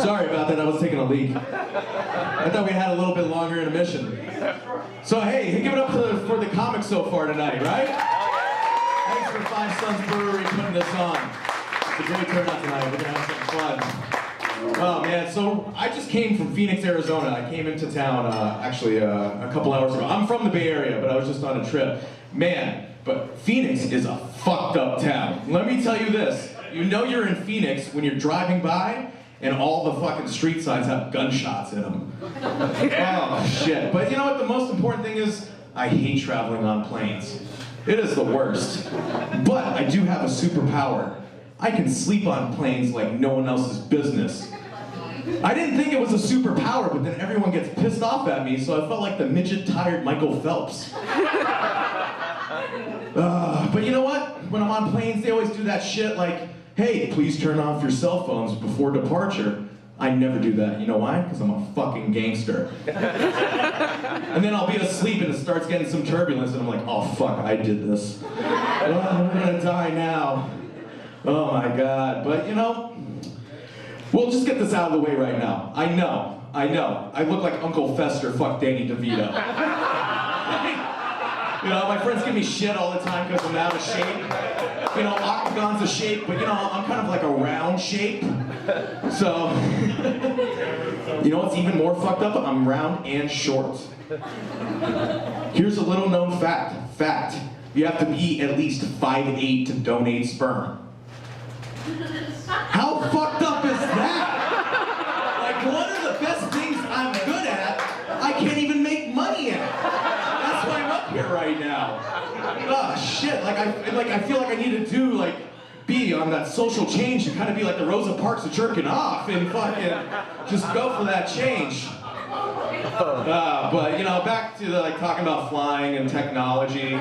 Sorry about that, I was taking a leak. I thought we had a little bit longer intermission. So hey, give it up for the comics so far tonight, right? Thanks for Five Sons Brewery putting this on. It's a great turnout tonight, we're gonna have some fun. Oh man, so I just came from Phoenix, Arizona. I came into town actually a couple hours ago. I'm from the Bay Area, but I was just on a trip. Man, but Phoenix is a fucked up town. Let me tell you this, you know you're in Phoenix when you're driving by and all the fucking street signs have gunshots in them. Oh shit, but you know what the most important thing is? I hate traveling on planes. It is the worst. But I do have a superpower. I can sleep on planes like no one else's business. I didn't think it was a superpower, but then everyone gets pissed off at me, so I felt like the midget-tired Michael Phelps. But you know what? When I'm on planes, they always do that shit like, hey, please turn off your cell phones before departure. I never do that. You know why? Because I'm a fucking gangster. And then I'll be asleep and it starts getting some turbulence and I'm like, oh fuck, I did this. Oh, I'm gonna die now. Oh my God. But you know, we'll just get this out of the way right now. I know. I look like Uncle Fester fuck Danny DeVito. You know, my friends give me shit all the time because I'm out of shape. You know, octagon's a shape, but you know, I'm kind of like a round shape. So, you know what's even more fucked up? I'm round and short. Here's a little known fact. You have to be at least 5'8" to donate sperm. How fucked up is that? Like, one of the best things I'm good at, I can't even make money at. That's why I'm up here right now. Oh shit, I feel like I need to do be on that social change and kind of be like the Rosa Parks of jerking off and fucking just go for that change. But you know, back to talking about flying and technology.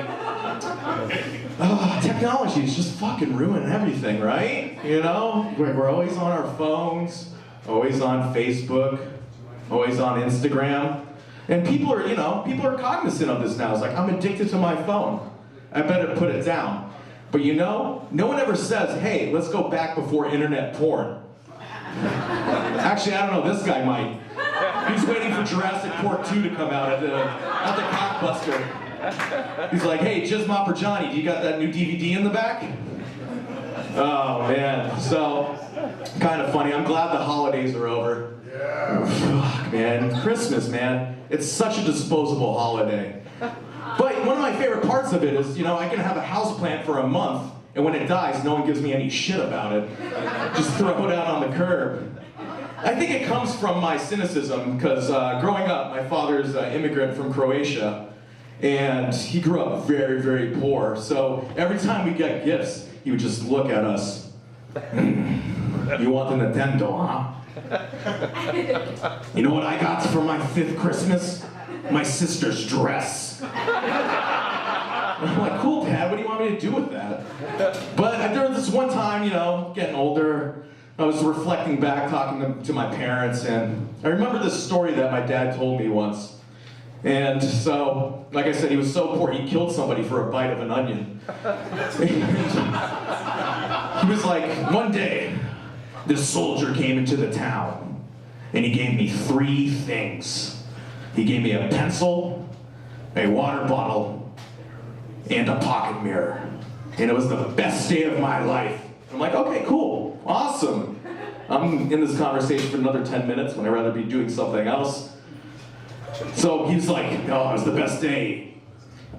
Technology is just fucking ruining everything, right? You know, we're always on our phones, always on Facebook, always on Instagram. And people are cognizant of this now. It's like, I'm addicted to my phone. I better put it down. But you know, no one ever says, hey, let's go back before internet porn. Actually, I don't know, this guy might. He's waiting for Jurassic Park 2 to come out at the Cockbuster. He's like, hey, Jizzmopper Johnny, do you got that new DVD in the back? Oh man, so, kind of funny. I'm glad the holidays are over. Yeah. Fuck, man, Christmas, man. It's such a disposable holiday. But one of my favorite parts of it is, you know, I can have a houseplant for a month, and when it dies, no one gives me any shit about it. Just throw it out on the curb. I think it comes from my cynicism, because growing up, my father's an immigrant from Croatia, and he grew up very, very poor. So every time we get gifts, he would just look at us. You want the Nintendo, huh? You know what I got for my 5th Christmas? My sister's dress. I'm like, cool, Dad, what do you want me to do with that? But there was this one time, you know, getting older, I was reflecting back, talking to my parents, and I remember this story that my dad told me once. And so, like I said, he was so poor, he killed somebody for a bite of an onion. He was like, one day, this soldier came into the town, and he gave me 3 things. He gave me a pencil, a water bottle, and a pocket mirror. And it was the best day of my life. I'm like, okay, cool, awesome. I'm in this conversation for another 10 minutes when I'd rather be doing something else. So he was like, oh, it was the best day.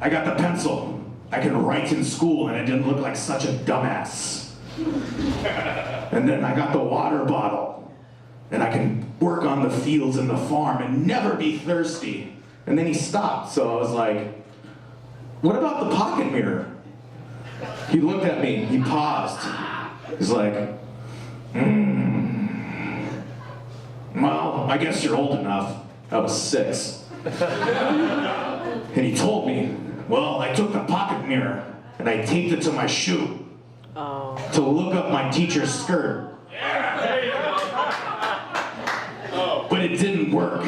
I got the pencil. I can write in school and I didn't look like such a dumbass. And then I got the water bottle. And I can work on the fields and the farm and never be thirsty. And then he stopped, so I was like, what about the pocket mirror? He looked at me, he paused. He's like, well, I guess you're old enough. I was 6. And he told me, well, I took the pocket mirror and I taped it to my shoe to look up my teacher's skirt. But it didn't work.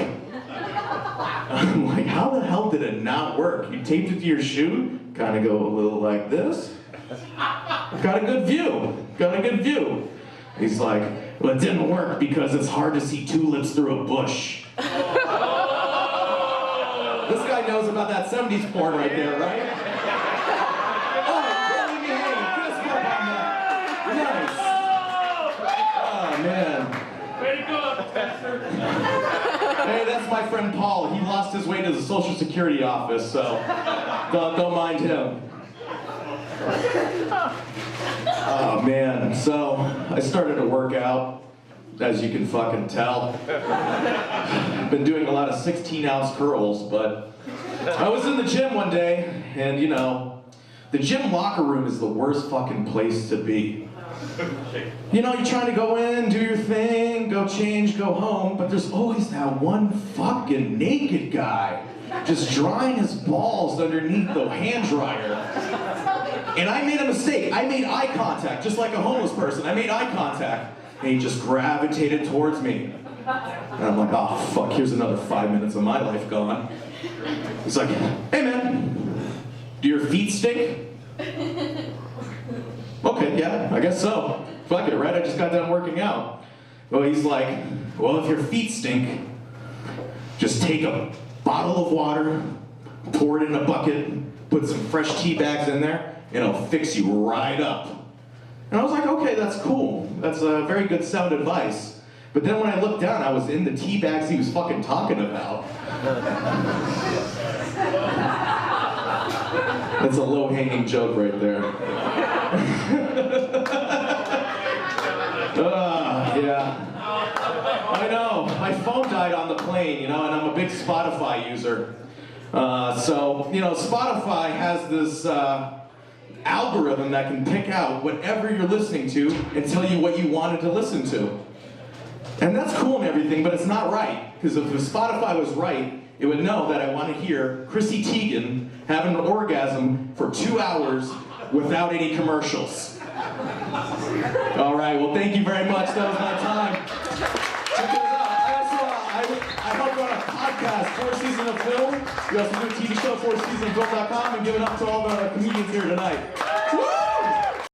I'm like, how the hell did it not work? You taped it to your shoe, kind of go a little like this. Got a good view. He's like, well, it didn't work because it's hard to see tulips through a bush. This guy knows about that 70s porn right there, right? Oh, don't leave me hanging. Fist bump on that. Nice. Oh, man. Way to go, Pastor. Hey, that's my friend Paul. He lost his way to the Social Security office, so don't mind him. Oh man, so I started to work out, as you can fucking tell. Been doing a lot of 16-ounce curls, but I was in the gym one day, and you know, the gym locker room is the worst fucking place to be. You know, you're trying to go in, do your thing, go change, go home, but there's always that one fucking naked guy just drying his balls underneath the hand dryer. And I made a mistake. I made eye contact, just like a homeless person. I made eye contact, and he just gravitated towards me. And I'm like, oh fuck, here's another 5 minutes of my life gone. He's like, hey man, do your feet stink? Okay, yeah, I guess so. Fuck it, right? I just got done working out. Well, he's like, well, if your feet stink, just take a bottle of water, pour it in a bucket, put some fresh tea bags in there, and it'll fix you right up. And I was like, okay, that's cool. That's a very good sound advice. But then when I looked down, I was in the tea bags he was fucking talking about. That's a low-hanging joke right there. Yeah. I know. My phone died on the plane, you know, and I'm a big Spotify user. So, you know, Spotify has this algorithm that can pick out whatever you're listening to and tell you what you wanted to listen to. And that's cool and everything, but it's not right. Because if Spotify was right, it would know that I want to hear Chrissy Teigen having an orgasm for 2 hours without any commercials. All right, well, thank you very much. That was my time. Check this out. I help run a podcast, 4 Seasons of Film. We also do a TV show, 4seasonsofilm.com, and give it up to all the comedians here tonight.